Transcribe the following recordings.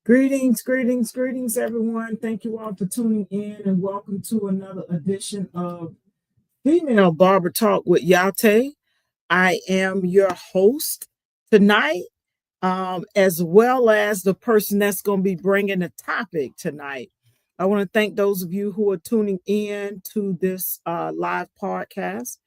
Greetings, greetings, greetings, everyone. Thank you all for tuning in and welcome to another edition of Female Barber Talk with Yah-Tay. I am your host tonight, as well as the person that's going to be bringing the topic tonight. I want to thank those of you who are tuning in to this live podcast.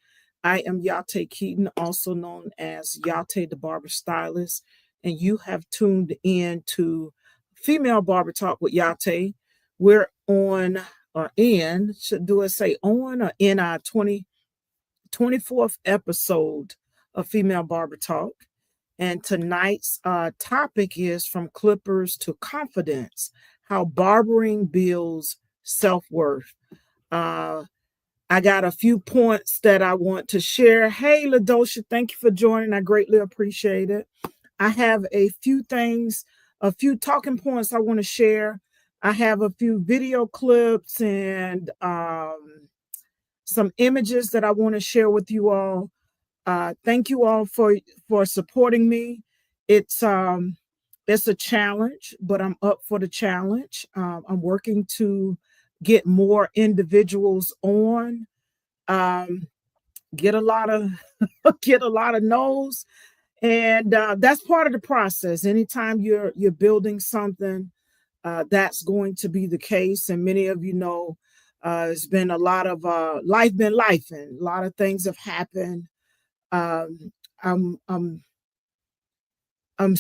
I am Yah-Tay Keaton, also known as Yah-Tay the Barber Stylist, and you have tuned in to Female Barber Talk with Yah-Tay. We're on or in, do I say on or in our 24th episode of Female Barber Talk. And tonight's topic is From Clippers to Confidence, How Barbering Builds Self-Worth. I got a few points that I want to share. Hey, LaDosha, thank you for joining. I greatly appreciate it. I have a few things, a few talking points I want to share. I have a few video clips and some images that I want to share with you all. Thank you all for supporting me. It's a challenge, but I'm up for the challenge. I'm working to get more individuals on, get a lot of get a lot of no's, and that's part of the process. Anytime you're building something, that's going to be the case. And many of you know, it's been a lot of life been life, and a lot of things have happened. Um, I'm I'm I'm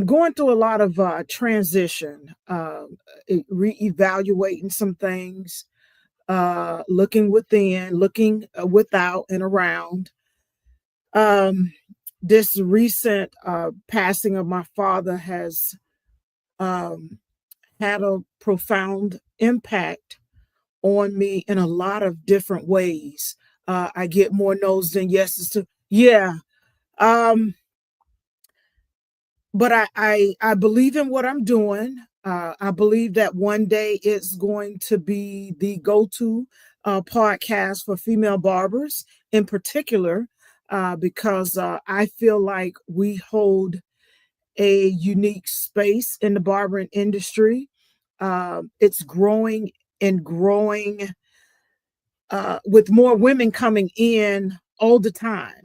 going through a lot of transition, reevaluating some things, looking within, looking without and around. Um, this recent passing of my father has um, had a profound impact on me in a lot of different ways. I get more no's than yeses to yeah. Um, but I believe in what I'm doing. I believe that one day it's going to be the go-to podcast for female barbers in particular, because I feel like we hold a unique space in the barbering industry. It's growing and growing, with more women coming in all the time.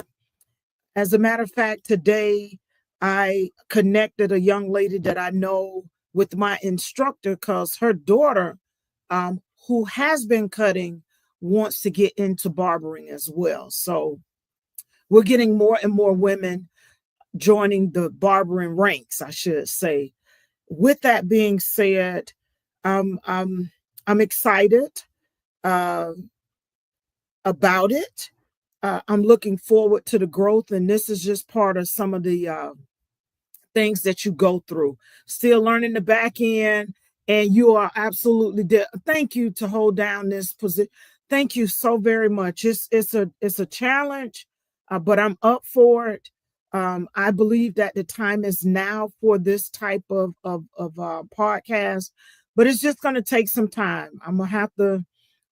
As a matter of fact, today I connected a young lady that I know with my instructor because her daughter, who has been cutting, wants to get into barbering as well. So we're getting more and more women joining the barbering ranks, I should say. With that being said, um, I'm I'm excited uh, about it. I'm looking forward to the growth, and this is just part of some of the things that you go through. Still learning the back end, and you are absolutely there. Thank you to hold down this position. Thank you so very much. It's a challenge, but I'm up for it. I believe that the time is now for this type of podcast, but it's just going to take some time. I'm gonna have to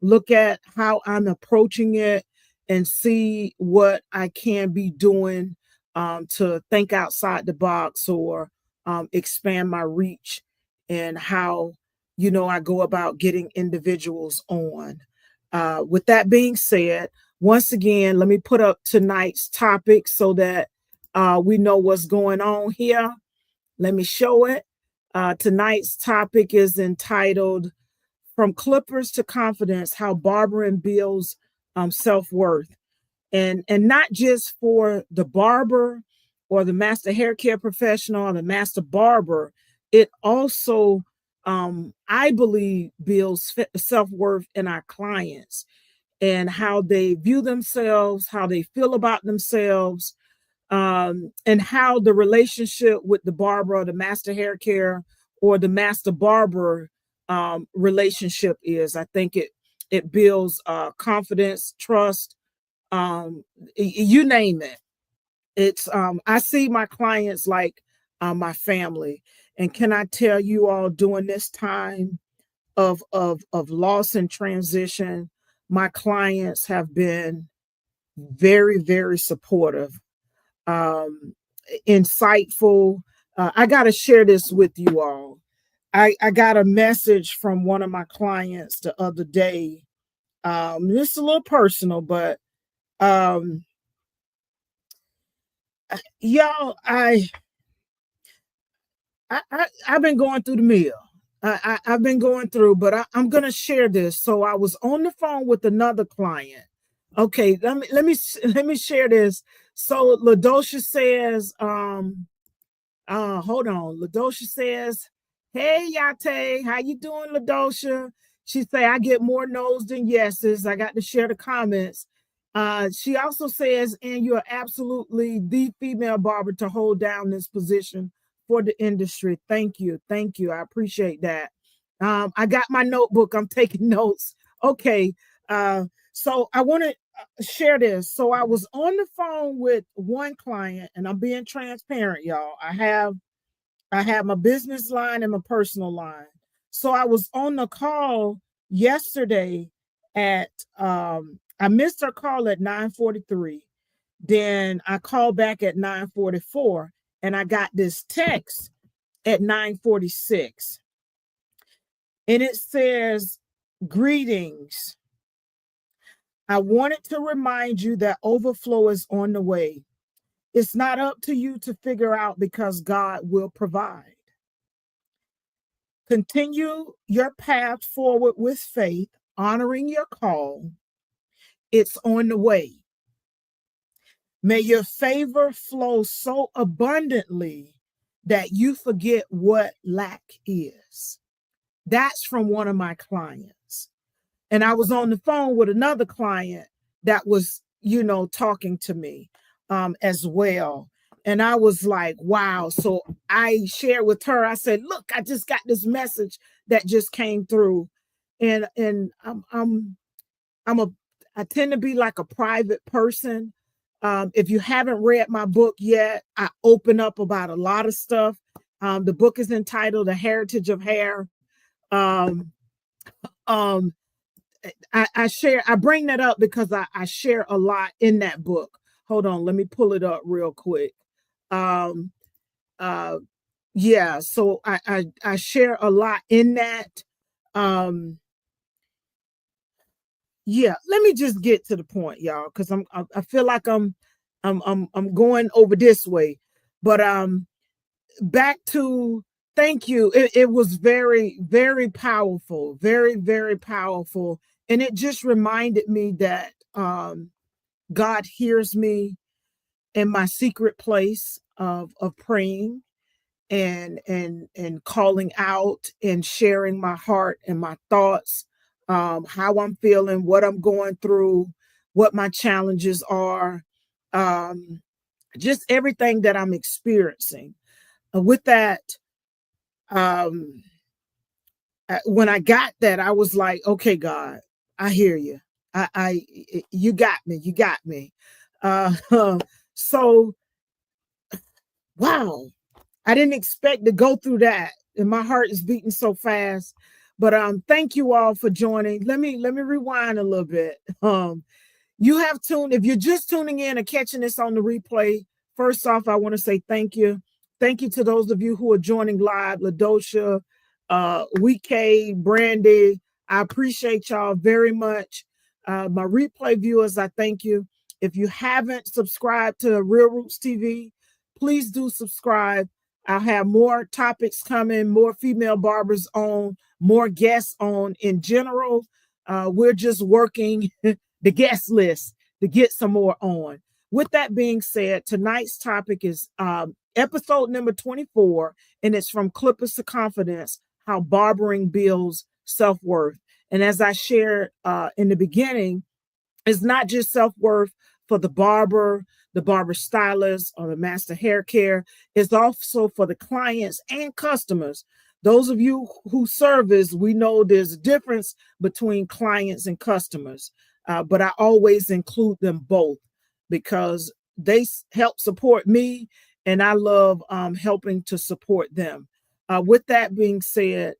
look at how I'm approaching it and see what I can be doing, to think outside the box, or expand my reach, and how I go about getting individuals on. With that being said, once again, let me put up tonight's topic so that we know what's going on here. Let me show it. Tonight's topic is entitled "From Clippers to Confidence: How Barbering Builds Self-Worth." And not just for the barber or the master hair care professional or the master barber. It also, I believe, builds self-worth in our clients, and how they view themselves, how they feel about themselves, and how the relationship with the barber or the master hair care or the master barber relationship is. I think it builds confidence, trust, you name it. It's I see my clients like my family. And can I tell you all, during this time of loss and transition, my clients have been very, very supportive, um, insightful. I got to share this with you all. I got a message from one of my clients the other day. This is a little personal, but um, y'all, I've been going through the mill. I've been going through, but I'm gonna share this. So I was on the phone with another client. Okay, let me share this. So Ladosha says, hold on. Ladosha says, "Hey Yah-Tay, how you doing, Ladosha?" She say, "I get more no's than yeses." I got to share the comments. She also says, "And you're absolutely the female barber to hold down this position for the industry." Thank you, thank you. I appreciate that. I got my notebook. I'm taking notes. Okay. So I want to share this. So I was on the phone with one client, and I'm being transparent, y'all. I have my business line and my personal line. So I was on the call yesterday at I missed her call at 9:43. Then I called back at 9:44 and I got this text at 9:46. And it says, "Greetings. I wanted to remind you that overflow is on the way. It's not up to you to figure out because God will provide. Continue your path forward with faith, honoring your call. It's on the way. May your favor flow so abundantly that you forget what lack is." That's from one of my clients. And I was on the phone with another client that was, talking to me as well. And I was like, wow. So I shared with her, I said, "Look, I just got this message that just came through." And I'm a I tend to be like a private person. If you haven't read my book yet, I open up about a lot of stuff. The book is entitled "The Heritage of Hair." Um, um, I bring that up because I share a lot in that book. Hold on, let me pull it up real quick. Um, uh, yeah, so I share a lot in that. Um, yeah, let me just get to the point, y'all, because I feel like I'm going over this way, but back to thank you. It was very, very powerful, very, very powerful. And it just reminded me that God hears me in my secret place of praying and calling out and sharing my heart and my thoughts, how I'm feeling, what I'm going through, what my challenges are, um, just everything that I'm experiencing. With that, um, when I got that, I was like, "Okay, God, I hear you. You got me. You got me." Uh, so, wow, I didn't expect to go through that, and my heart is beating so fast. But thank you all for joining. Let me rewind a little bit. You have tuned, if you're just tuning in or catching this on the replay, first off, I want to say thank you. Thank you to those of you who are joining live, Ladosha, Weekay, Brandy. I appreciate y'all very much. My replay viewers, I thank you. If you haven't subscribed to Real Roots TV, please do subscribe. I'll have more topics coming, more female barbers on, more guests on in general. We're just working the guest list to get some more on. With that being said, tonight's topic is episode number 24, and it's from Clippers to Confidence, how barbering builds self-worth. And as I shared in the beginning, it's not just self-worth for the barber stylist, or the master hair care. It's also for the clients and customers. Those of you who service, we know there's a difference between clients and customers, but I always include them both because they help support me, and I love helping to support them. With that being said,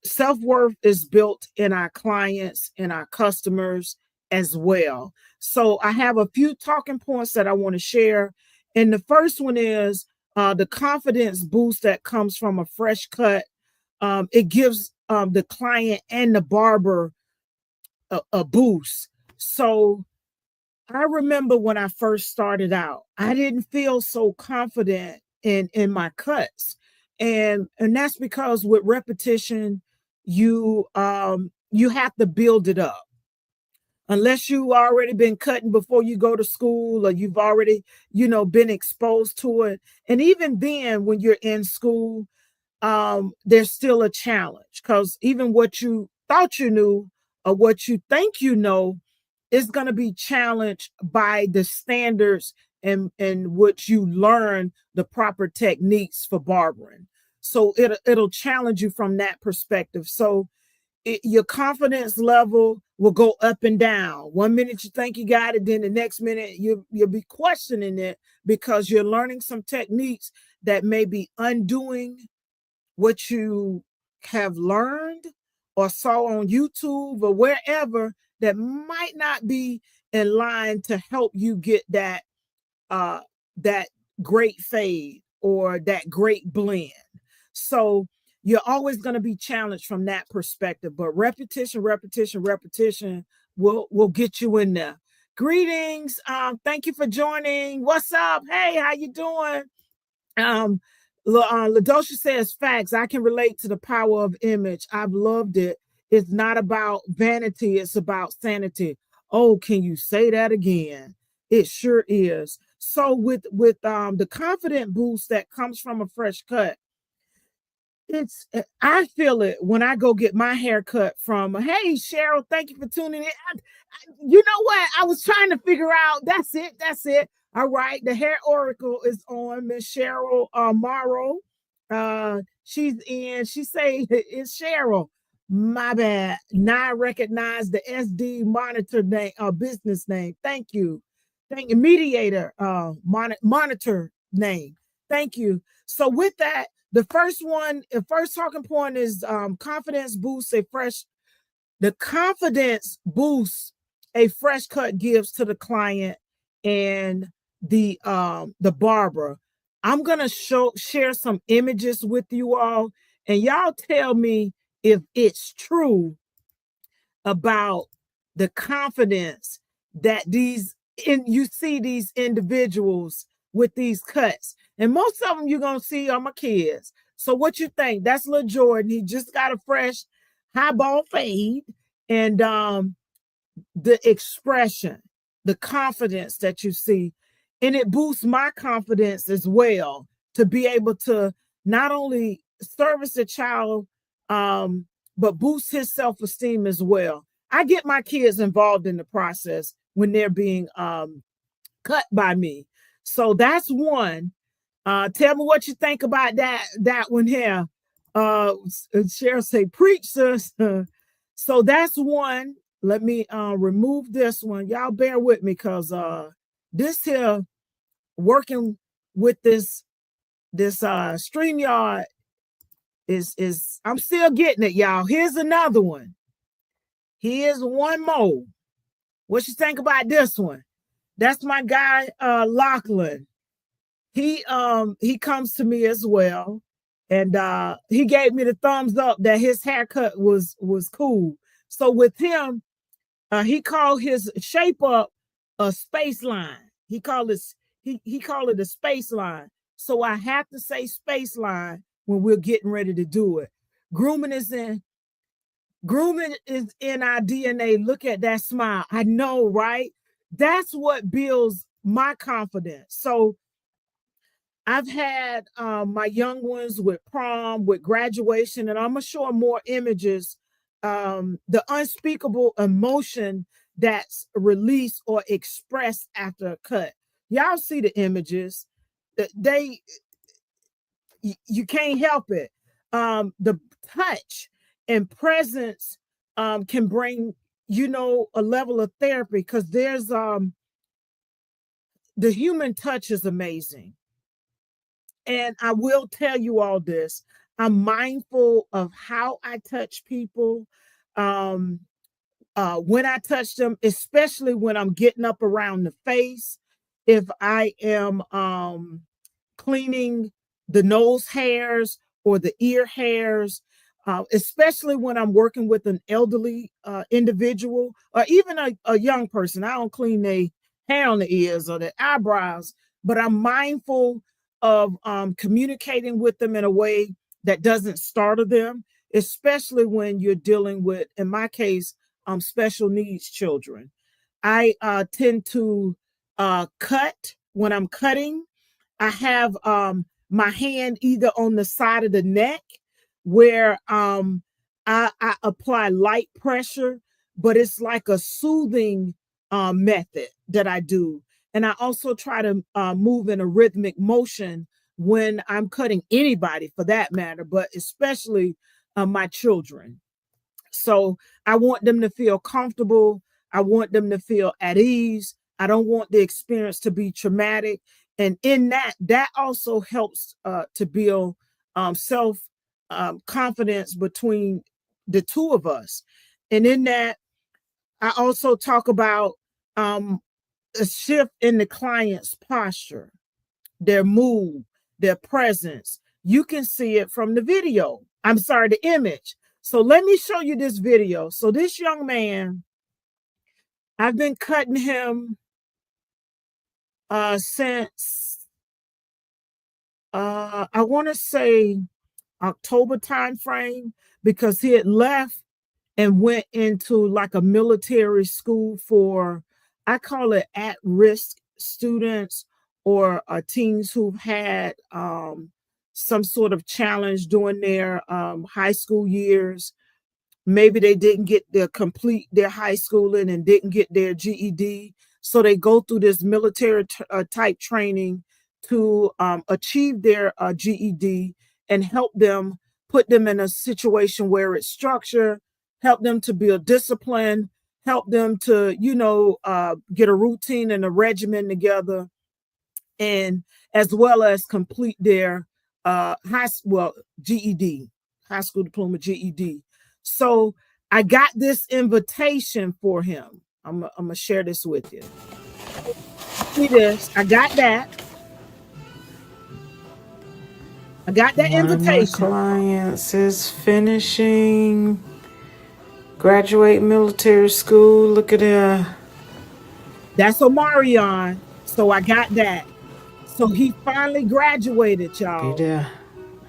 self-worth is built in our clients and our customers as well. So I have a few talking points that I want to share. And the first one is the confidence boost that comes from a fresh cut, it gives the client and the barber a boost. So I remember when I first started out, I didn't feel so confident in my cuts. And that's because with repetition, you have to build it up. Unless you already been cutting before you go to school, or you've already, been exposed to it. And even then, when you're in school, there's still a challenge, because even what you thought you knew or what you think you know is going to be challenged by the standards and which you learn the proper techniques for barbering. So it'll challenge you from that perspective. So your confidence level will go up and down. One minute you think you got it, then the next minute you'll be questioning it, because you're learning some techniques that may be undoing what you have learned or saw on YouTube or wherever, that might not be in line to help you get uh that great fade or that great blend. So you're always going to be challenged from that perspective, but repetition will get you in there. Greetings. Thank you for joining. What's up? Hey, how you doing? Um, Ladosha says, facts. I can relate to the power of image. I've loved it. It's not about vanity, it's about sanity. Oh, can you say that again? It sure is. So with the confident boost that comes from a fresh cut, I feel it when I go get my hair cut from, hey Cheryl, thank you for tuning in. You know what? I was trying to figure out. That's it. All right. The hair oracle is on. Miss Cheryl Morrow. She's in. She say it's Cheryl. My bad. Now I recognize the SD monitor name, business name. Thank you. Thank you. Mediator monitor name. Thank you. So with that, the first talking point is confidence boosts a fresh the confidence boost a fresh cut gives to the client and the barber. I'm gonna share some images with you all, and y'all tell me if it's true about the confidence that you see these individuals with these cuts. And most of them you're gonna see are my kids. So what you think? That's little Jordan. He just got a fresh highball fade, and the expression, the confidence that you see, and it boosts my confidence as well, to be able to not only service the child, but boost his self-esteem as well. I get my kids involved in the process when they're being cut by me. So that's one. Tell me what you think about that one here. Cheryl say, preach, sis. So that's one. Let me remove this one. Y'all bear with me, because this here, working with this StreamYard is I'm still getting it, y'all. Here's another one. Here's one more. What you think about this one? That's my guy Lachlan. He comes to me as well, and he gave me the thumbs up that his haircut was cool. So with him, he called his shape up a space line. He called it a space line. So I have to say space line when we're getting ready to do it. Grooming is in our DNA. Look at that smile. I know, right? That's what builds my confidence. So I've had my young ones with prom, with graduation, and I'm gonna show them more images. The unspeakable emotion that's released or expressed after a cut. Y'all see the images. They you can't help it. The touch and presence can bring, a level of therapy, because there's the human touch is amazing. And I will tell you all this. I'm mindful of how I touch people when I touch them, especially when I'm getting up around the face. If I am cleaning the nose hairs or the ear hairs, especially when I'm working with an elderly individual or even a young person. I don't clean their hair on the ears or their eyebrows, but I'm mindful of communicating with them in a way that doesn't startle them, especially when you're dealing with, in my case, special needs children. I tend to cut when I'm cutting. I have my hand either on the side of the neck where I apply light pressure, but it's like a soothing method that I do. And I also try to move in a rhythmic motion when I'm cutting anybody for that matter, but especially my children. So I want them to feel comfortable. I want them to feel at ease. I don't want the experience to be traumatic. And in that also helps to build self confidence between the two of us. And in that, I also talk about a shift in the client's posture, their mood, their presence. You can see it from the video. I'm sorry, the image. So let me show you this video. So this young man, I've been cutting him since I want to say October time frame, because he had left and went into like a military school for, I call it at-risk students or teens who've had some sort of challenge during their high school years. Maybe they didn't get their complete their high schooling and didn't get their GED. So they go through this military type training to achieve their GED and help them, put them in a situation where it's structured, help them to build discipline, help them to, get a routine and a regimen together, and as well as complete their GED, high school diploma, GED. So I got this invitation for him. I'm gonna share this with you. See this? I got that. I got that One invitation. of my clients is finishing graduate military school. Look at that. That's Omarion. So I got that. So he finally graduated, y'all. Be there.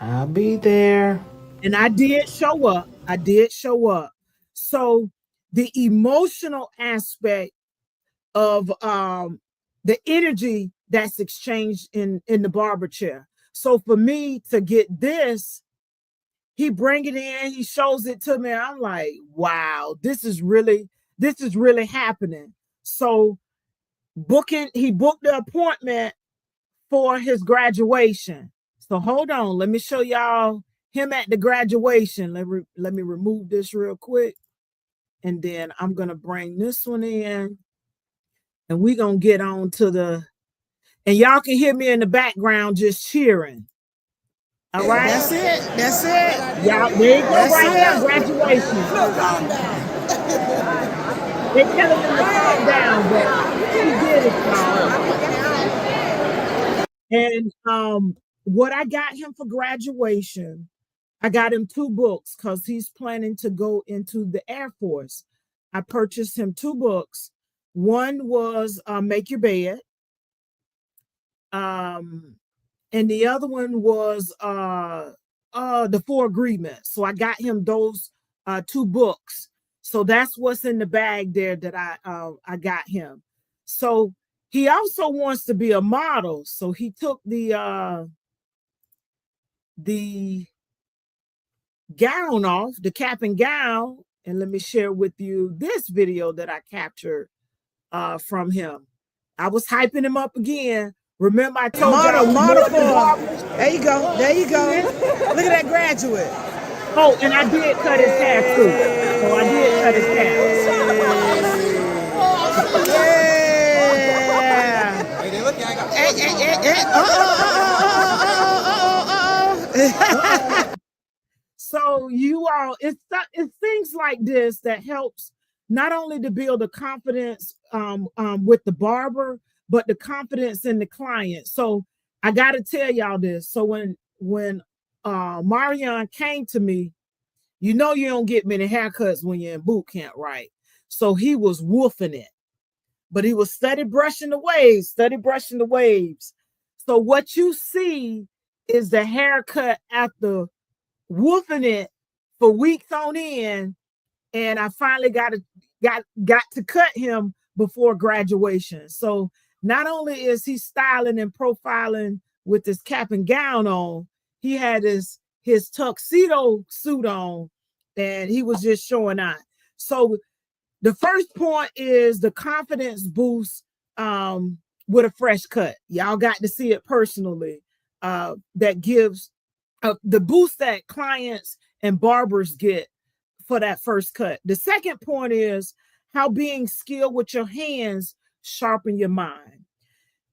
I'll be there. And I did show up. I did show up. So the emotional aspect of the energy that's exchanged in the barber chair. So for me to get this, he bring it in, he shows it to me. I'm like, wow, this is really happening. So he booked the appointment for his graduation. So hold on, let me show y'all him at the graduation. Let me remove this real quick. And then I'm gonna bring this one in. And we're gonna get on to and y'all can hear me in the background just cheering. All right. That's it. That's it. Y'all, there you go. That's right there, graduation. They're telling him to calm down, but he did it, y'all. And what I got him for graduation, I got him 2 books because he's planning to go into the Air Force. I purchased him 2 books. One was Make Your Bed. And the other one was The 4 Agreements. So I got him those 2 books. So that's what's in the bag there that I got him. So he also wants to be a model. So he took the gown off, the cap and gown, and let me share with you this video that I captured from him. I was hyping him up again. Remember, I told y'all model for. There you go. There you go. Look at that graduate. Oh, and I did cut his hair too. So I did cut his hair. Yeah. Hey, they look. So you all, it's things like this that helps not only to build the confidence with the barber, but the confidence in the client. So I got to tell y'all this. So when Marion came to me, you know you don't get many haircuts when you're in boot camp, right? So he was woofing it, but he was steady brushing the waves, steady brushing the waves. So what you see is the haircut after woofing it for weeks on end, and I finally got to cut him before graduation. So not only is he styling and profiling with his cap and gown on, he had his tuxedo suit on, and he was just showing out. So the first point is the confidence boost with a fresh cut. Y'all got to see it personally. That gives the boost that clients and barbers get for that first cut. The second point is how being skilled with your hands sharpen your mind.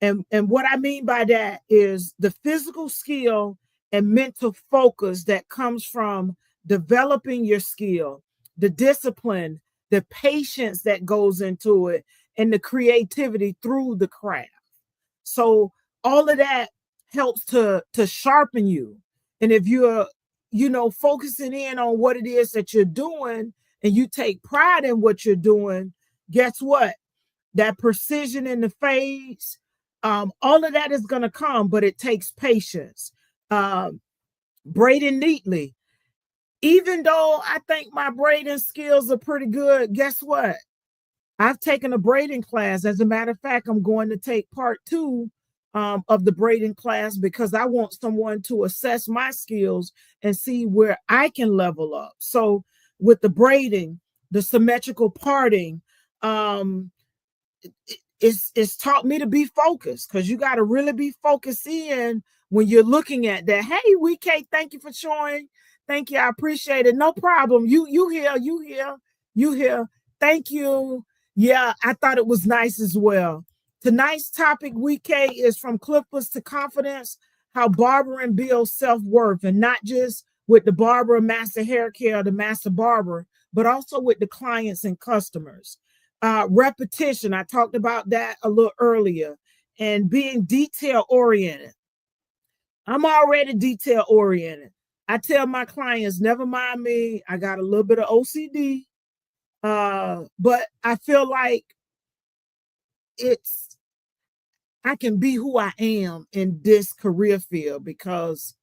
And what I mean by that is the physical skill and mental focus that comes from developing your skill, the discipline, the patience that goes into it, and the creativity through the craft. So all of that helps to sharpen you. And if you're, focusing in on what it is that you're doing and you take pride in what you're doing, guess what? That precision in the fades, all of that is going to come, but it takes patience. Braiding neatly. Even though I think my braiding skills are pretty good, guess what? I've taken a braiding class. As a matter of fact, I'm going to take part 2 of the braiding class because I want someone to assess my skills and see where I can level up. So with the braiding, the symmetrical parting, it's taught me to be focused, because you got to really be focused in when you're looking at that. Hey, Yah-Tay, thank you for showing. Thank you. I appreciate it. No problem. You here. Thank you. Yeah, I thought it was nice as well. Tonight's topic, Yah-Tay, is from clippers to confidence, how barbering builds self-worth, and not just with the barber, master hair care, the master barber, but also with the clients and customers. Repetition, I talked about that a little earlier, and being detail oriented. I'm already detail oriented. I tell my clients, never mind me, I got a little bit of OCD, but I feel like I can be who I am in this career field because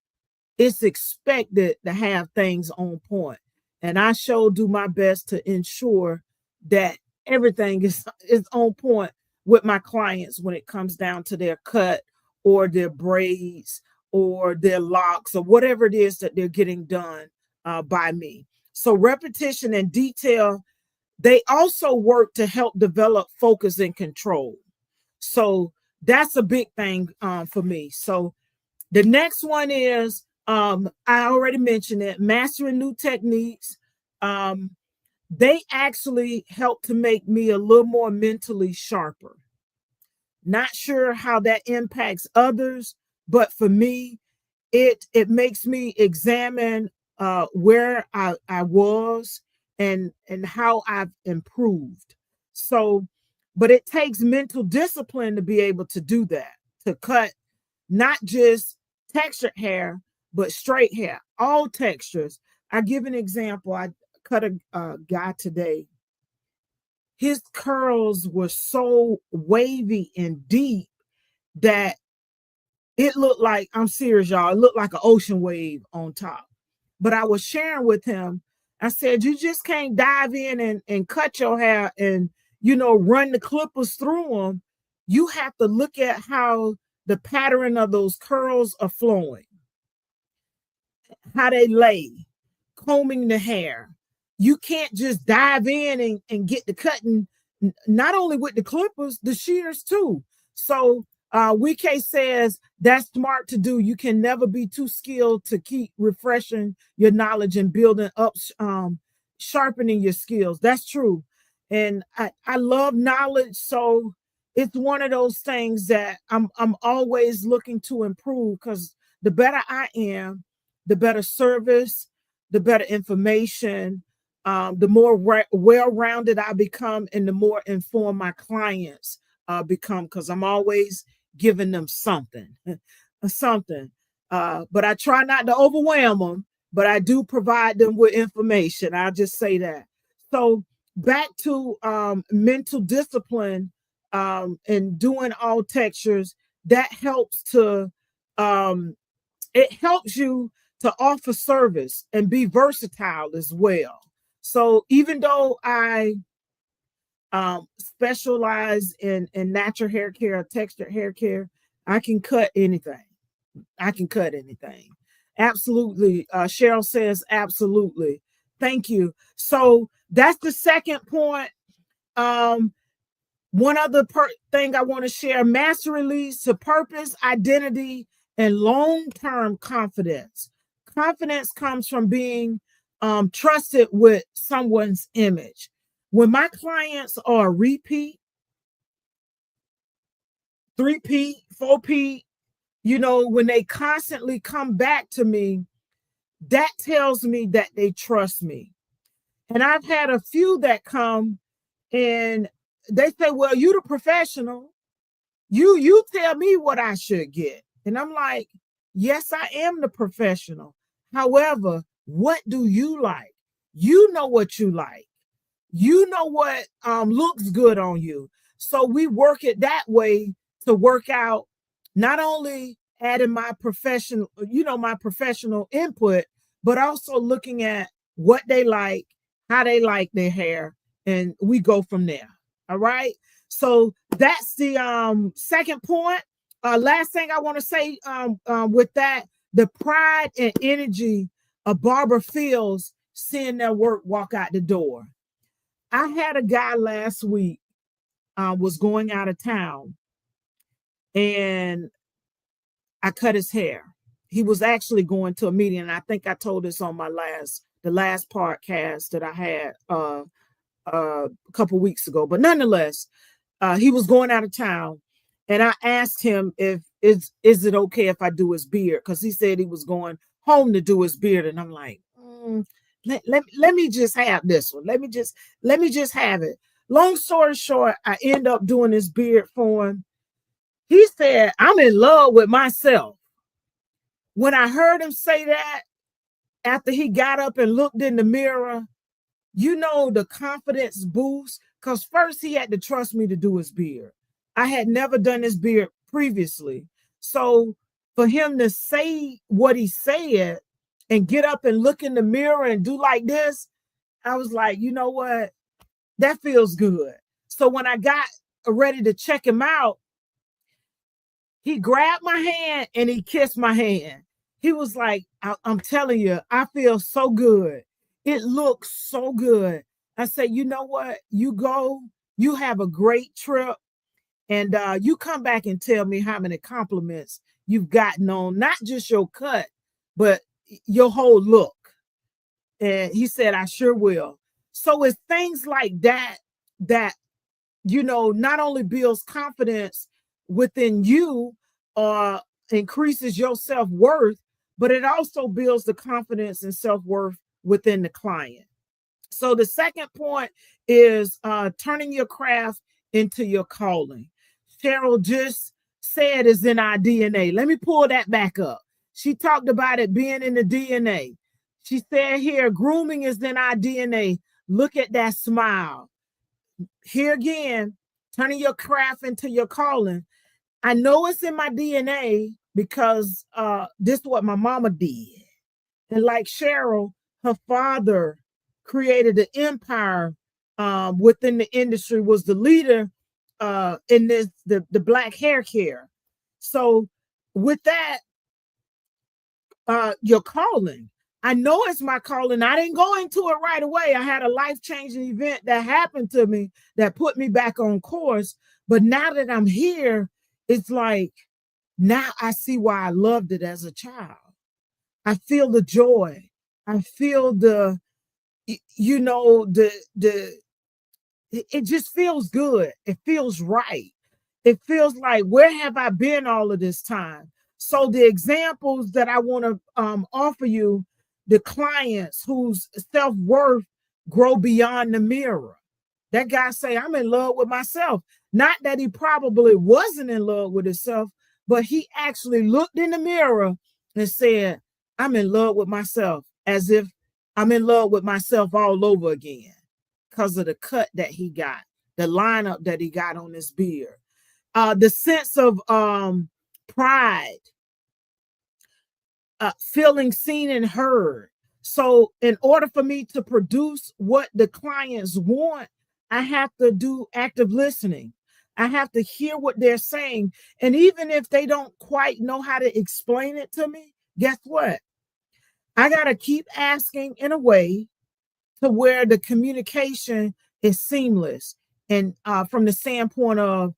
it's expected to have things on point. And I sure do my best to ensure that everything is on point with my clients when it comes down to their cut or their braids or their locks or whatever it is that they're getting done by me. So repetition and detail, they also work to help develop focus and control. So that's a big thing for me. So the next one is, I already mentioned it, mastering new techniques. They actually help to make me a little more mentally sharper. Not sure how that impacts others, but for me, it makes me examine where I was and how I've improved. So, but it takes mental discipline to be able to do that, to cut not just textured hair, but straight hair, all textures. I give an example. I cut a guy today. His curls were so wavy and deep that it looked like, I'm serious, y'all, it looked like an ocean wave on top. But I was sharing with him, I said, you just can't dive in and cut your hair and, run the clippers through them. You have to look at how the pattern of those curls are flowing, how they lay, combing the hair. You can't just dive in and get the cutting, not only with the clippers, the shears too. So Yah-Tay says that's smart to do. You can never be too skilled to keep refreshing your knowledge and building up, sharpening your skills. That's true. And I love knowledge. So it's one of those things that I'm always looking to improve, because the better I am, the better service, the better information, the more well-rounded I become, and the more informed my clients become, because I'm always giving them something. or something. But I try not to overwhelm them, but I do provide them with information. I'll just say that. So back to mental discipline and doing all textures, that helps to it helps you to offer service and be versatile as well. So even though I specialize in natural hair care, textured hair care, I can cut anything. I can cut anything. Absolutely. Cheryl says absolutely. Thank you. So that's the second point. One other thing I want to share: mastery leads to purpose, identity, and long-term confidence. Confidence comes from being trusted with someone's image. When my clients are repeat, three-peat, four-peat, when they constantly come back to me, that tells me that they trust me. And I've had a few that come and they say, well, you the professional. You tell me what I should get. And I'm like, yes, I am the professional. However, what do you like? You know what you like. You know what looks good on you. So we work it that way to work out not only adding my professional input, but also looking at what they like, how they like their hair, and we go from there. All right. So that's the second point. Last thing I want to say with that, the pride and energy a barber feels seeing their work walk out the door. I had a guy last week was going out of town, and I cut his hair. He was actually going to a meeting, and I think I told this on the last podcast that I had a couple weeks ago. But nonetheless, he was going out of town, and I asked him if is it okay if I do his beard, because he said he was going home to do his beard, and I'm like, let me just have this one. Let me just have it. Long story short, I end up doing his beard for him. He said, I'm in love with myself. When I heard him say that, after he got up and looked in the mirror, the confidence boost, because first he had to trust me to do his beard. I had never done his beard previously. So for him to say what he said and get up and look in the mirror and do like this, I was like, you know what? That feels good. So when I got ready to check him out, he grabbed my hand and he kissed my hand. He was like, I'm telling you, I feel so good. It looks so good. I said, you know what? You go, you have a great trip, and you come back and tell me how many compliments you've gotten on not just your cut, but your whole look. And he said, I sure will. So it's things like that not only builds confidence within you or increases your self-worth, but it also builds the confidence and self-worth within the client. So the second point is turning your craft into your calling. Cheryl just said it's in our DNA. Let me pull that back up. She talked about it being in the DNA. She said here, grooming is in our DNA. Look at that smile. Here again, turning your craft into your calling. I know it's in my DNA because this is what my mama did. And like Cheryl, her father created an empire within the industry, was the leader in the black hair care. So with that, your calling. I know it's my calling. I didn't go into it right away. I had a life-changing event that happened to me that put me back on course. But now that I'm here, it's like, now I see why I loved it as a child. I feel the joy. I feel it just feels good. It feels right. It feels like, where have I been all of this time? So the examples that I want to offer you, the clients whose self-worth grow beyond the mirror. That guy say, I'm in love with myself. Not that he probably wasn't in love with himself, but he actually looked in the mirror and said, I'm in love with myself, as if I'm in love with myself all over again because of the cut that he got, the lineup that he got on his beard, the sense of pride, feeling seen and heard. So in order for me to produce what the clients want, I have to do active listening. I have to hear what they're saying. And even if they don't quite know how to explain it to me, guess what? I got to keep asking in a way to where the communication is seamless. And from the standpoint of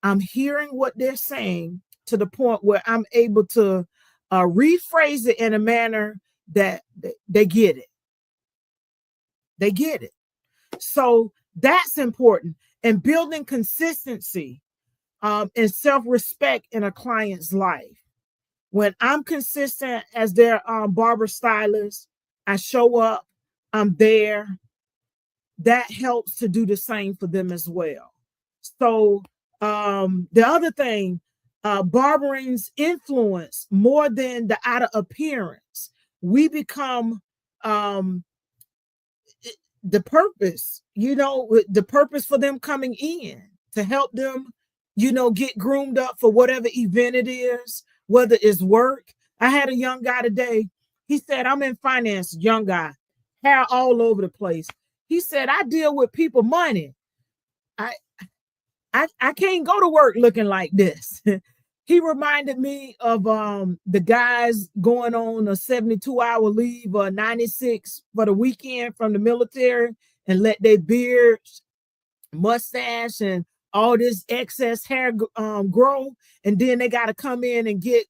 I'm hearing what they're saying to the point where I'm able to rephrase it in a manner that they get it. They get it. So that's important. And building consistency and self-respect in a client's life. When I'm consistent as their barber stylist, I show up, I'm there. That helps to do the same for them as well. So the other thing, barbering's influence more than the outer appearance. We become the purpose, the purpose for them coming in to help them, get groomed up for whatever event it is, whether it's work. I had a young guy today. He said, I'm in finance, young guy, hair all over the place. He said, I deal with people money. I can't go to work looking like this. He reminded me of the guys going on a 72-hour leave or 96 for the weekend from the military and let their beards, mustache, and all this excess hair grow. And then they got to come in and get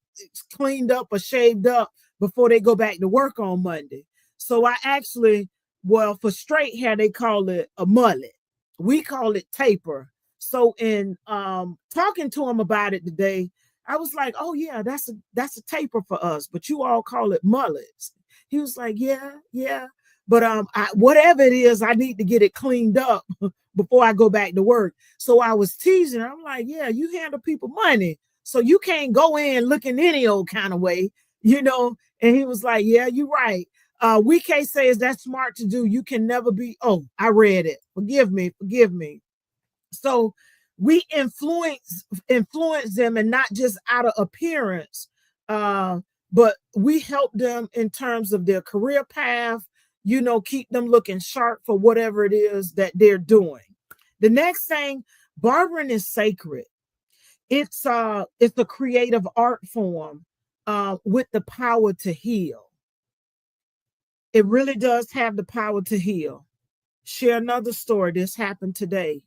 cleaned up or shaved up before they go back to work on Monday. So I actually, well, for straight hair, they call it a mullet. We call it taper. So in talking to him about it today, I was like, oh yeah, that's a taper for us, but you all call it mullets. He was like, yeah. But whatever it is, I need to get it cleaned up before I go back to work. So I was teasing. I'm like, yeah, you handle people money. So you can't go in looking any old kind of way, And he was like, yeah, you're right. WeK says that's smart to do. You can never be, oh, I read it. Forgive me. So we influence them, and not just out of appearance, but we help them in terms of their career path, keep them looking sharp for whatever it is that they're doing. The next thing, barbering is sacred. It's a creative art form with the power to heal. It really does have the power to heal. Share another story. This happened today.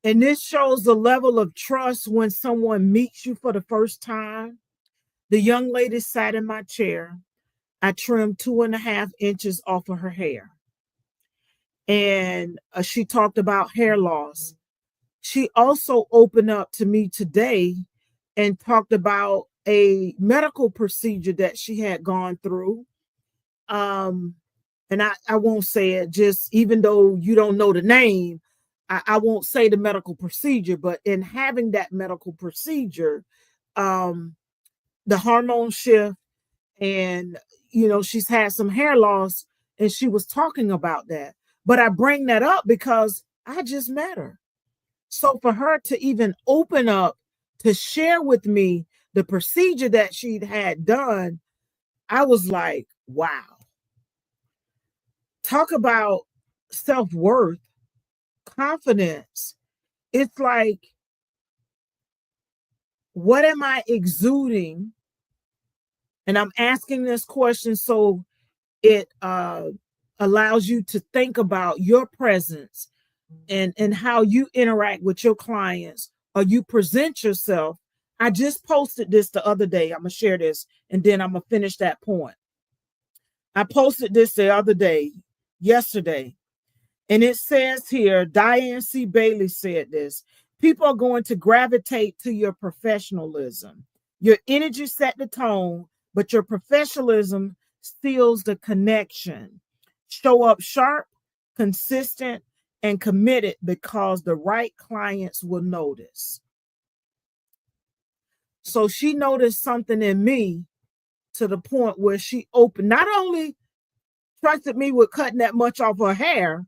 And this shows the level of trust when someone meets you for the first time. The young lady sat in my chair. I trimmed 2.5 inches off of her hair. And she talked about hair loss. She also opened up to me today and talked about a medical procedure that she had gone through. And I won't say it, just even though you don't know the name, I won't say the medical procedure, but in having that medical procedure, the hormone shift, and she's had some hair loss, and she was talking about that. But I bring that up because I just met her. So for her to even open up to share with me the procedure that she'd had done, I was like, wow. Talk about self-worth, confidence. It's like, what am I exuding? And I'm asking this question so it allows you to think about your presence and how you interact with your clients, or you present yourself. I just posted this the other day. I'm going to share this and then I'm going to finish that point. I posted this the other day, yesterday. And it says here, Diane C. Bailey said this: people are going to gravitate to your professionalism. Your energy set the tone, but your professionalism steals the connection. Show up sharp, consistent, and committed, because the right clients will notice. So she noticed something in me to the point where she opened, not only trusted me with cutting that much off her hair,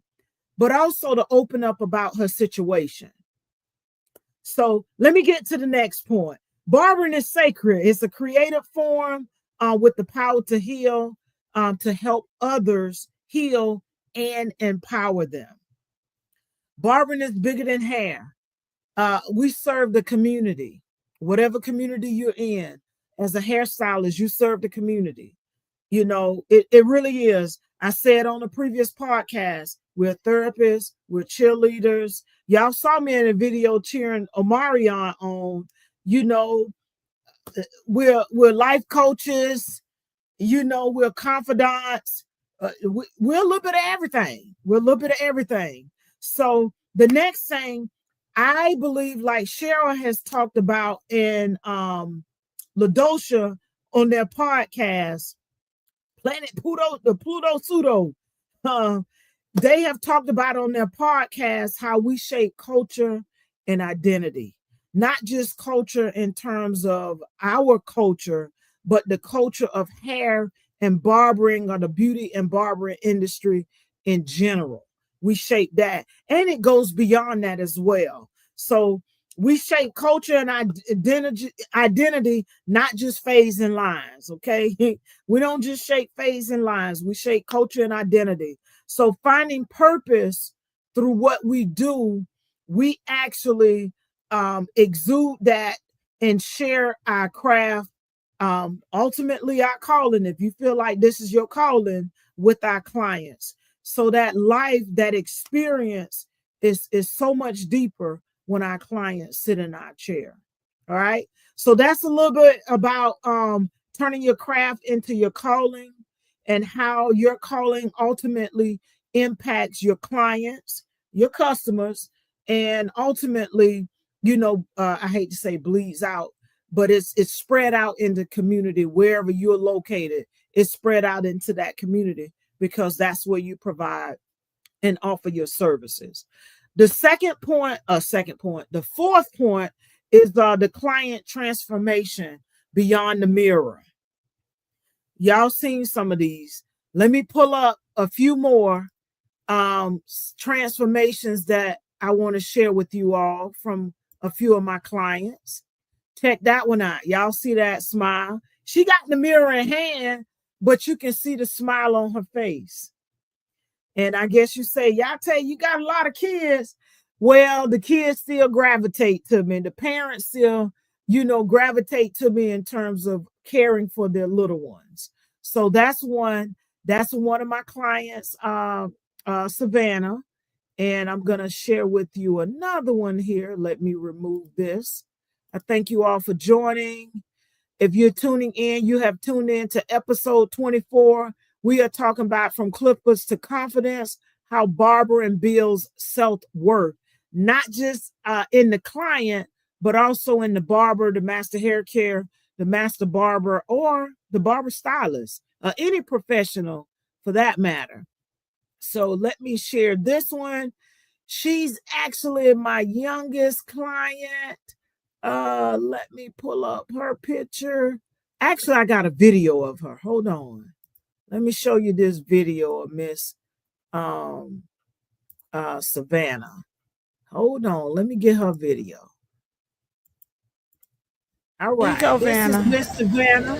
but also to open up about her situation. So let me get to the next point. Barbering is sacred. It's a creative form with the power to heal, to help others heal and empower them. Barbering is bigger than hair. We serve the community, whatever community you're in. As a hairstylist, you serve the community. You know, it really is. I said on the previous podcast, we're therapists, we're cheerleaders. Y'all saw me in a video cheering Omarion on. You know, we're life coaches. You know, we're confidants. We're a little bit of everything. We're a little bit of everything. So the next thing, I believe, like Cheryl has talked about in LaDosha on their podcast, Planet Pluto, the Pluto Pseudo. They have talked about on their podcast how we shape culture and identity, not just culture in terms of our culture, but the culture of hair and barbering, or the beauty and barbering industry in general. We shape that, and it goes beyond that as well. So we shape culture and identity, not just phase and lines. Okay. We don't just shape phase and lines, we shape culture and identity. So finding purpose through what we do, we actually exude that and share our craft, ultimately our calling, if you feel like this is your calling, with our clients. So that life, that experience is so much deeper when our clients sit in our chair. All right. So that's a little bit about turning your craft into your calling, and how your calling ultimately impacts your clients, your customers, and ultimately, you know, I hate to say bleeds out, but it's spread out in the community wherever you're located. It's spread out into that community because that's where you provide and offer your services. The fourth point is the client transformation beyond the mirror. Y'all seen some of these. Let me pull up a few more transformations that I want to share with you all from a few of my clients. Check that one out. Y'all see that smile? She got the mirror in hand, but you can see the smile on her face. And I guess you say, Yah-Tay, you got a lot of kids. Well, the kids still gravitate to me. The parents still, you know, gravitate to me in terms of caring for their little ones. So that's one. That's one of my clients, Savannah. And I'm going to share with you another one here. Let me remove this. I thank you all for joining. If you're tuning in, you have tuned in to episode 24. We are talking about from clippers to confidence, how barbering builds self-worth, not just in the client, but also in the barber, the master hair care, the master barber, or the barber stylist, any professional for that matter. So let me share this one. She's actually my youngest client. Let me pull up her picture. Actually, I got a video of her. Hold on. Let me show you this video of Miss Savannah. Hold on. Let me get her video. All right. Go, this Vanna. is Miss Savannah.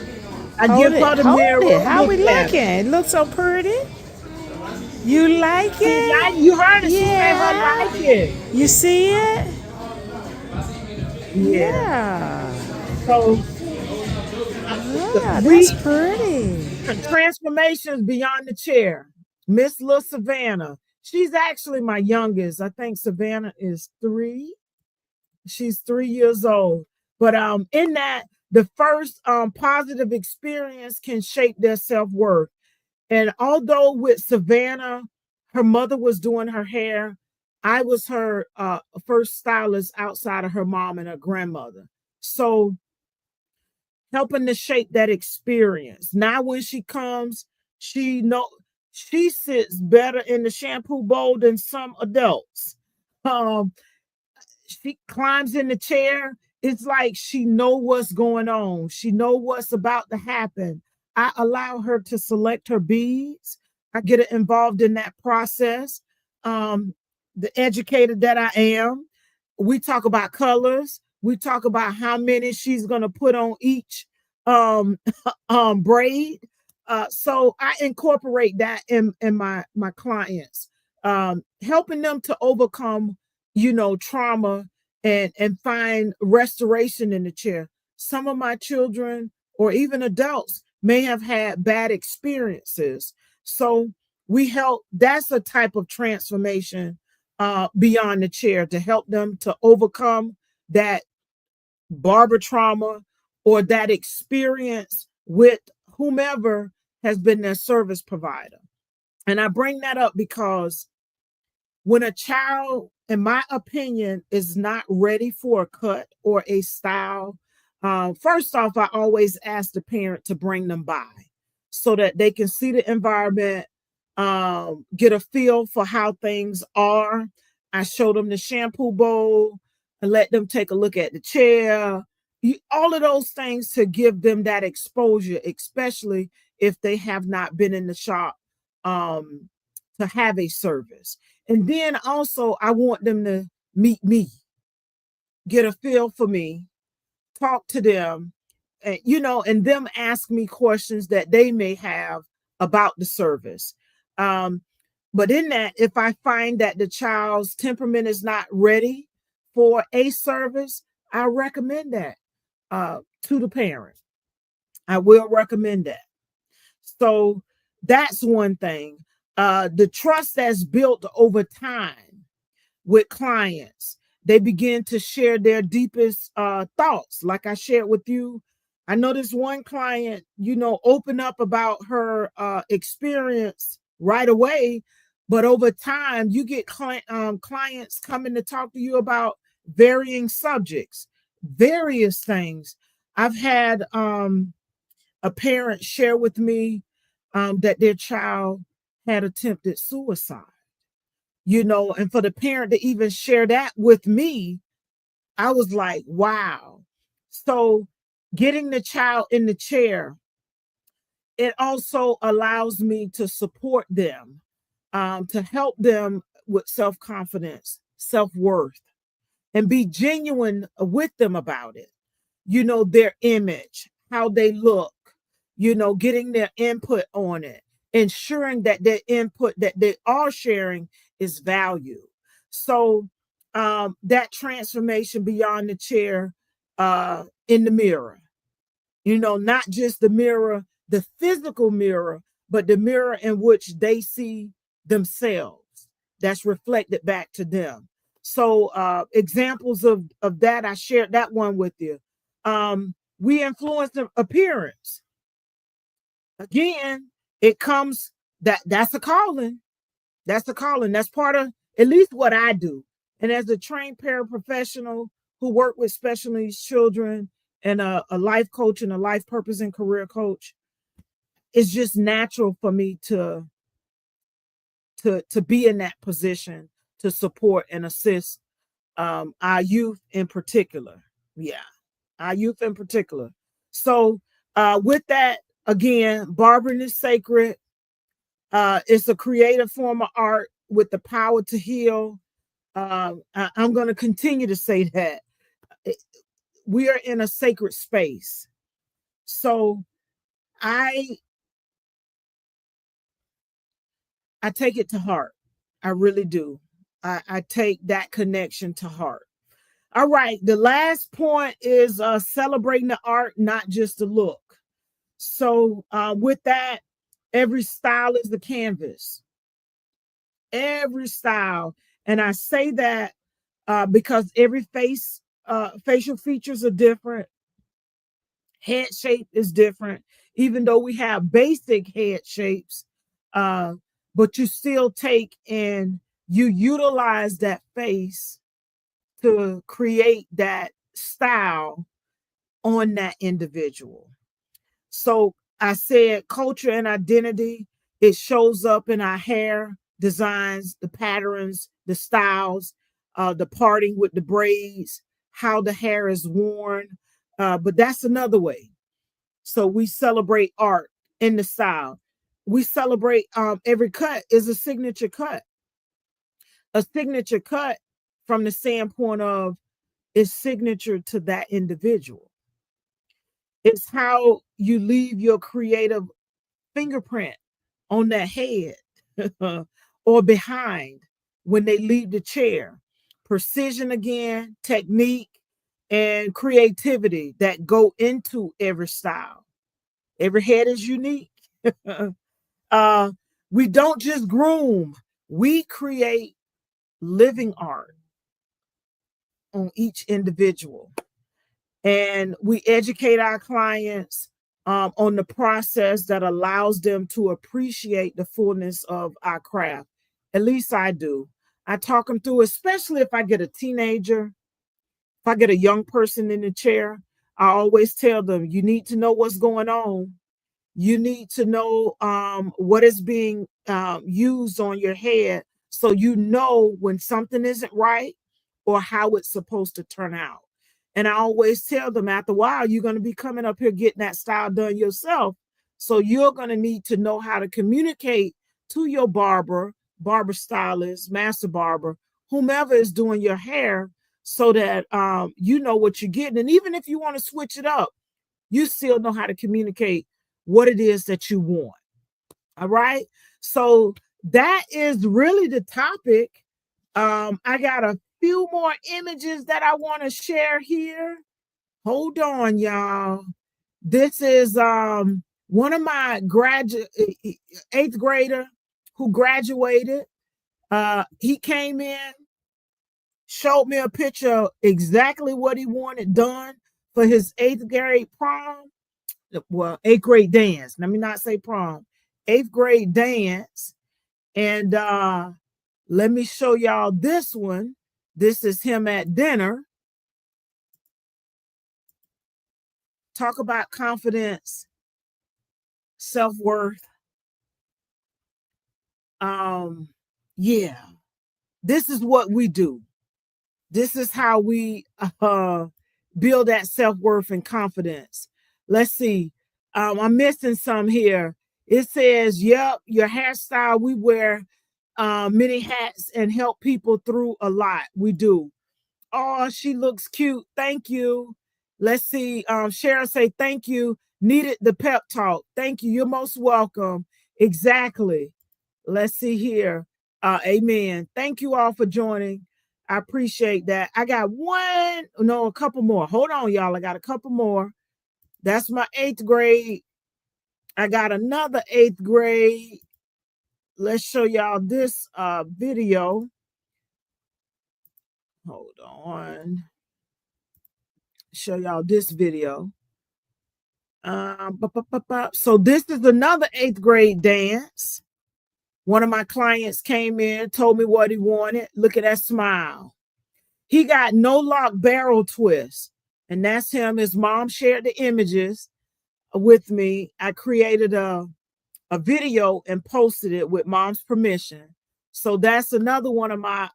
I Hold give it. her the Hold mirror. it. How we Look at looking? It looks so pretty. You like it? You heard it. She made her Yeah. like it. You see it? Yeah. Yeah. So Yeah, that's we pretty. transformations beyond the chair. Miss Lil Savannah. She's actually my youngest. I think Savannah is 3. She's 3 years old. But in that, the first positive experience can shape their self-worth. And although with Savannah, her mother was doing her hair, I was her first stylist outside of her mom and her grandmother. So helping to shape that experience. Now when she comes, she sits better in the shampoo bowl than some adults. She climbs in the chair it's like she know what's going on. She know what's about to happen. I allow her to select her beads. I get her involved in that process. Um, the educator that I am, we talk about colors. We talk about how many she's gonna put on each um, braid. So I incorporate that in my clients, helping them to overcome, trauma and find restoration in the chair. Some of my children or even adults may have had bad experiences. So we help, that's a type of transformation beyond the chair to help them to overcome that barber trauma or that experience with whomever has been their service provider. And I bring that up because when a child, in my opinion, is not ready for a cut or a style, first off, I always ask the parent to bring them by so that they can see the environment, get a feel for how things are. I show them the shampoo bowl and let them take a look at the chair. All of those things to give them that exposure, especially if they have not been in the shop to have a service. And then also, I want them to meet me, get a feel for me, talk to them, and them ask me questions that they may have about the service. Um, but in that, if I find that the child's temperament is not ready for a service, I recommend that to the parent. I will recommend that. So that's one thing. The trust that's built over time with clients, they begin to share their deepest thoughts. Like I shared with you, I know this one client, open up about her experience right away, but over time, you get clients coming to talk to you about varying subjects, various things. I've had a parent share with me that their child had attempted suicide, and for the parent to even share that with me, I was like, wow. So getting the child in the chair, it also allows me to support them, to help them with self-confidence, self-worth, and be genuine with them about it. Their image, how they look, getting their input on it, ensuring that their input that they are sharing is value. So that transformation beyond the chair, in the mirror, not just the mirror, the physical mirror, but the mirror in which they see themselves that's reflected back to them. So examples of that, I shared that one with you. We influence the appearance. Again, it comes that's a calling. That's a calling. That's part of at least what I do. And as a trained paraprofessional who work with special needs children and a life coach and a life purpose and career coach, it's just natural for me to be in that position to support and assist our youth in particular. Yeah, our youth in particular. So with that, again, barbering is sacred. It's a creative form of art with the power to heal. I'm going to continue to say that we are in a sacred space. So I take it to heart. I really do. I take that connection to heart. All right. The last point is celebrating the art, not just the look. So with that, every style is the canvas. Every style. And I say that because every facial features are different. Head shape is different, even though we have basic head shapes, but you still take and you utilize that face to create that style on that individual. So I said culture and identity, it shows up in our hair designs, the patterns, the styles, the parting with the braids, how the hair is worn. But that's another way. So we celebrate art in the style. We celebrate every cut is a signature cut. A signature cut from the standpoint of is signature to that individual. It's how you leave your creative fingerprint on that head or behind when they leave the chair. Precision again, technique, and creativity that go into every style. Every head is unique. uh, we don't just groom, we create living art on each individual. And we educate our clients on the process that allows them to appreciate the fullness of our craft. At least I do. I talk them through, especially if I get a teenager, if I get a young person in the chair, I always tell them, you need to know what's going on. You need to know what is being used on your head so you know when something isn't right or how it's supposed to turn out. And I always tell them after a while, you're going to be coming up here getting that style done yourself. So you're going to need to know how to communicate to your barber, barber stylist, master barber, whomever is doing your hair so that you know what you're getting. And even if you want to switch it up, you still know how to communicate what it is that you want. All right. So that is really the topic. I got a few more images that I want to share here. Hold on, y'all. This is one of my eighth grader who graduated. He came in, showed me a picture of exactly what he wanted done for his eighth grade prom. Well, eighth grade dance. Let me not say prom. Eighth grade dance. And let me show y'all this one. This is him at dinner. Talk about confidence, self-worth. Yeah, this is what we do. This is how we build that self-worth and confidence. Let's see. I'm missing some here. It says, yep, your hairstyle, we wear many hats and help people through a lot. We do. Oh, she looks cute. Thank you. Let's see. Sharon say, thank you. Needed the pep talk. Thank you. You're most welcome. Exactly. Let's see here. Amen. Thank you all for joining. I appreciate that. I got a couple more. Hold on, y'all. I got a couple more. That's my eighth grade. I got another eighth grade. Let's show y'all this video. Hold on. Show y'all this video. So this is another eighth grade dance. One of my clients came in, told me what he wanted. Look at that smile. He got no lock barrel twist. And that's him. His mom shared the images with me. I created a video and posted it with mom's permission. So that's another one of my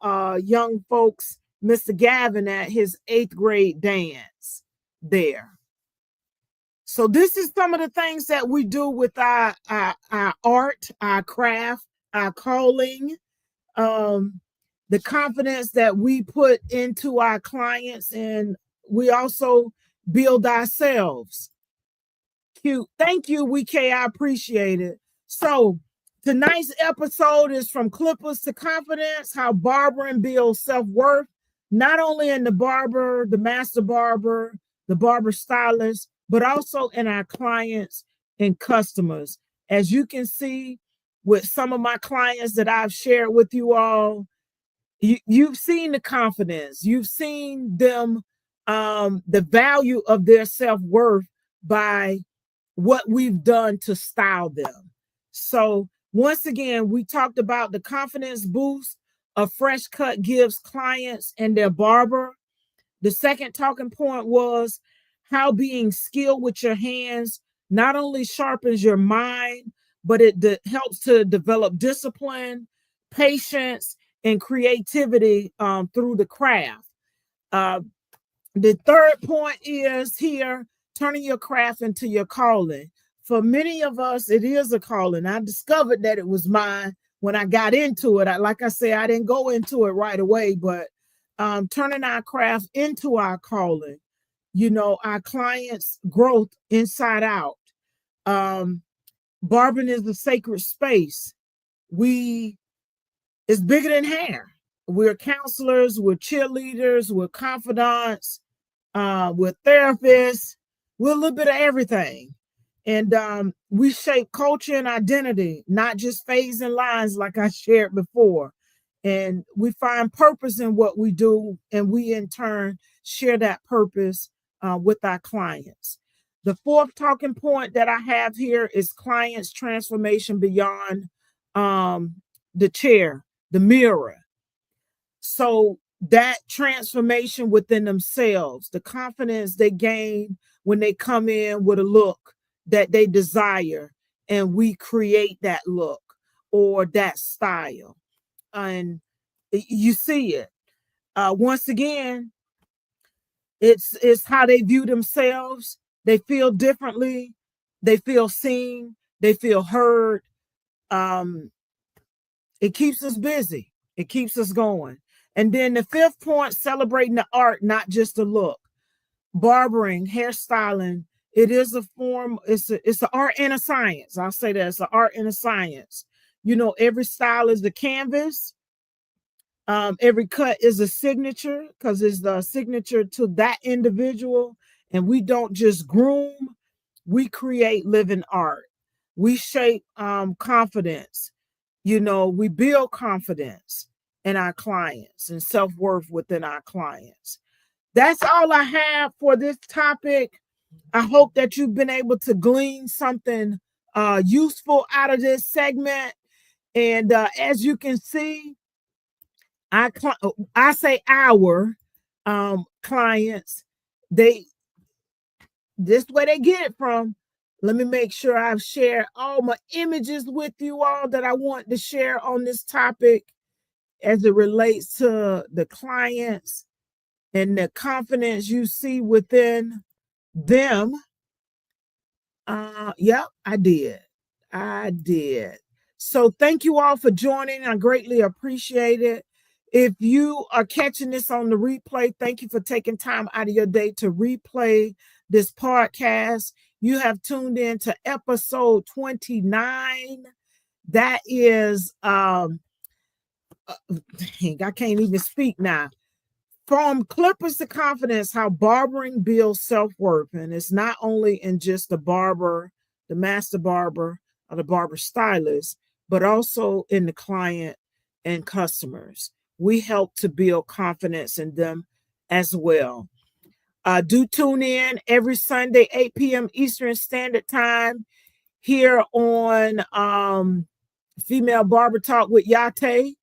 young folks, Mr. Gavin, at his eighth grade dance there. So this is some of the things that we do with our art, our craft, our calling, the confidence that we put into our clients, and we also build ourselves. Cute. Thank you, WK. I appreciate it. So tonight's episode is From Clippers to Confidence, how barbering builds self-worth, not only in the barber, the master barber, the barber stylist, but also in our clients and customers. As you can see with some of my clients that I've shared with you all, you've seen the confidence. You've seen them, the value of their self-worth by what we've done to style them. So once again, we talked about the confidence boost a fresh cut gives clients and their barber. The second talking point was how being skilled with your hands not only sharpens your mind, but it helps to develop discipline, patience, and creativity through the craft. The third point is here, turning your craft into your calling. For many of us, it is a calling. I discovered that it was mine when I got into it. Like I say, I didn't go into it right away, but turning our craft into our calling, you know, our clients' growth inside out. Um, Barbering is a sacred space. It's bigger than hair. We're counselors, we're cheerleaders, we're confidants, we're therapists, we're a little bit of everything. And we shape culture and identity, not just phase and lines like I shared before. And we find purpose in what we do, and we in turn share that purpose with our clients. The fourth talking point that I have here is clients' transformation beyond the chair, the mirror. So that transformation within themselves, the confidence they gain when they come in with a look that they desire, and we create that look or that style. And you see it. Once again, it's how they view themselves. They feel differently. They feel seen. They feel heard. Um, it keeps us busy. It keeps us going. And then the fifth point, celebrating the art, not just the look. Barbering, hairstyling, it is a form, it's an art and a science. I'll say that it's an art and a science. You know, every style is the canvas. Every cut is a signature because it's the signature to that individual. And we don't just groom, we create living art. We shape confidence. You know, we build confidence in our clients and self-worth within our clients. That's all I have for this topic. I hope that you've been able to glean something useful out of this segment. And as you can see, I say our clients, this where they get it from. Let me make sure I've shared all my images with you all that I want to share on this topic as it relates to the clients and the confidence you see within them. Yep, I did. I did. So thank you all for joining. I greatly appreciate it. If you are catching this on the replay, thank you for taking time out of your day to replay this podcast. You have tuned in to episode 29. That is dang, I can't even speak now. From Clippers to Confidence, how barbering builds self-worth. And it's not only in just the barber, the master barber, or the barber stylist, but also in the client and customers. We help to build confidence in them as well. Do tune in every Sunday, 8 p.m. Eastern Standard Time here on Female Barber Talk with Yah-Tay.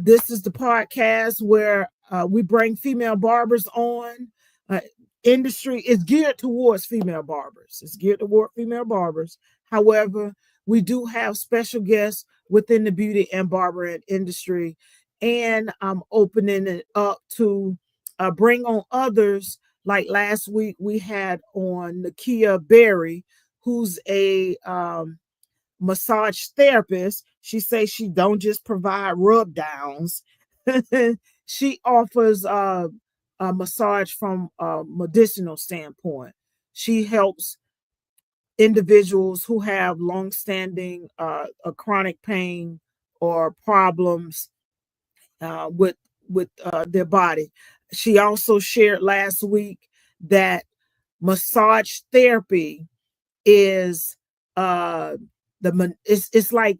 This is the podcast where we bring female barbers on. Industry is geared towards female barbers. It's geared toward female barbers. However, we do have special guests within the beauty and barbering industry. And I'm opening it up to bring on others. Like last week, we had on Nakia Berry, who's a massage therapist. She says she don't just provide rub downs. She offers a massage from a medicinal standpoint. She helps individuals who have long-standing chronic pain or problems with their body. She also shared last week that massage therapy is it's like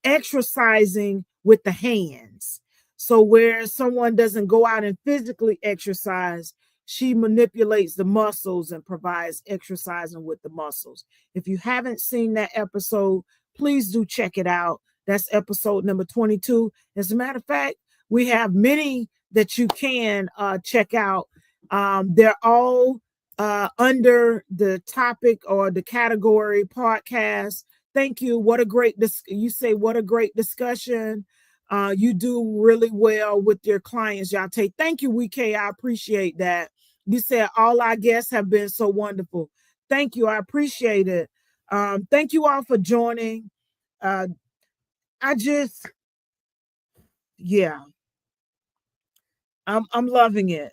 exercising with the hands. So where someone doesn't go out and physically exercise, she manipulates the muscles and provides exercising with the muscles. If you haven't seen that episode, please do check it out. That's episode number 22. As a matter of fact, we have many that you can check out. They're all under the topic or the category podcast. Thank you. What a great you say what a great discussion. You do really well with your clients, Yah-Tay. Thank you, WK. I appreciate that. You said all our guests have been so wonderful. Thank you. I appreciate it. Thank you all for joining. Uh, I just, yeah, I'm loving it.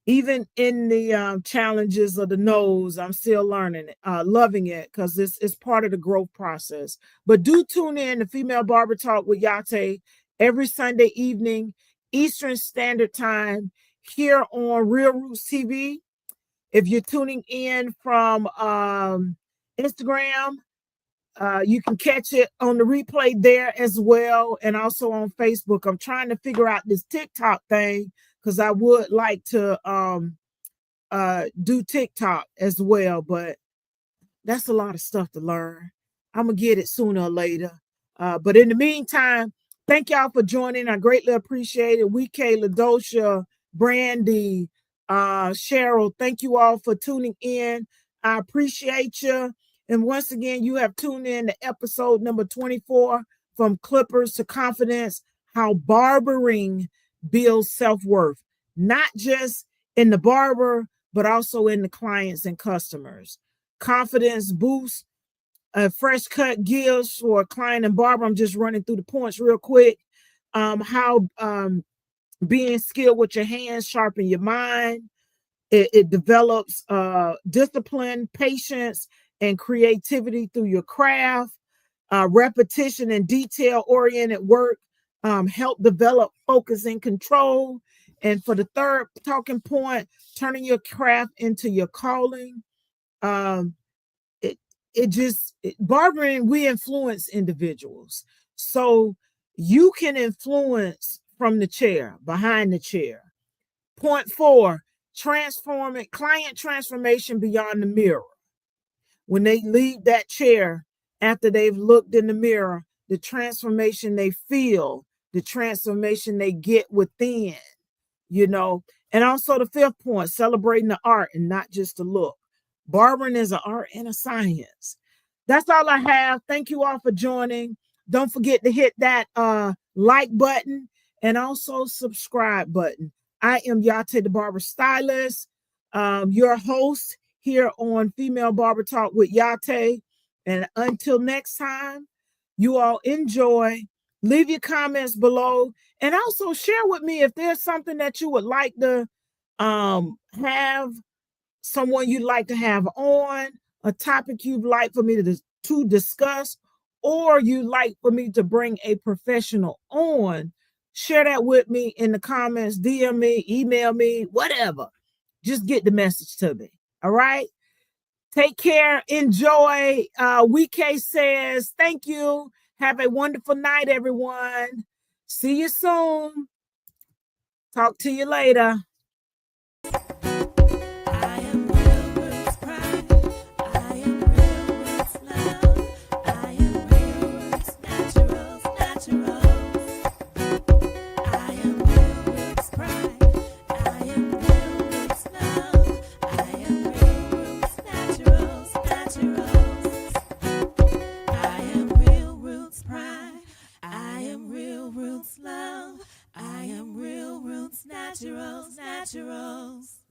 Even in the challenges of the nose, I'm still learning it, loving it, because it's part of the growth process. But do tune in to Female Barber Talk with Yah-Tay every Sunday evening, Eastern Standard Time, here on Real Roots TV. If you're tuning in from Instagram, you can catch it on the replay there as well, and also on Facebook. I'm trying to figure out this TikTok thing because I would like to do TikTok as well, but that's a lot of stuff to learn. I'm gonna get it sooner or later. But in the meantime, thank y'all for joining. I greatly appreciate it. We, LaDosha, Brandy, Cheryl, thank you all for tuning in. I appreciate you. And once again, you have tuned in to episode number 24, From Clippers to Confidence, How Barbering Builds Self-Worth, not just in the barber, but also in the clients and customers. Confidence boost, a fresh cut gives for a client and barber. I'm just running through the points real quick. How being skilled with your hands sharpen your mind. It develops discipline, patience, and creativity through your craft. Repetition and detail-oriented work help develop focus and control. And for the third talking point, turning your craft into your calling. Um, barbering, we influence individuals. So you can influence from the chair, behind the chair. Point 4, client transformation beyond the mirror. When they leave that chair after they've looked in the mirror, the transformation they feel, the transformation they get within, And also the 5th point, celebrating the art and not just the look. Barbering is an art and a science. That's all I have. Thank you all for joining. Don't forget to hit that like button and also subscribe button. I am Yah-Tay, the Barber Stylist, your host here on Female Barber Talk with Yah-Tay. And until next time, you all enjoy. Leave your comments below. And also share with me if there's something that you would like to have, someone you'd like to have on, a topic you'd like for me to discuss, or you'd like for me to bring a professional on. Share that with me in the comments, DM me, email me, whatever. Just get the message to me. All right? Take care. Enjoy. WK says, thank you. Have a wonderful night, everyone. See you soon. Talk to you later. Naturals.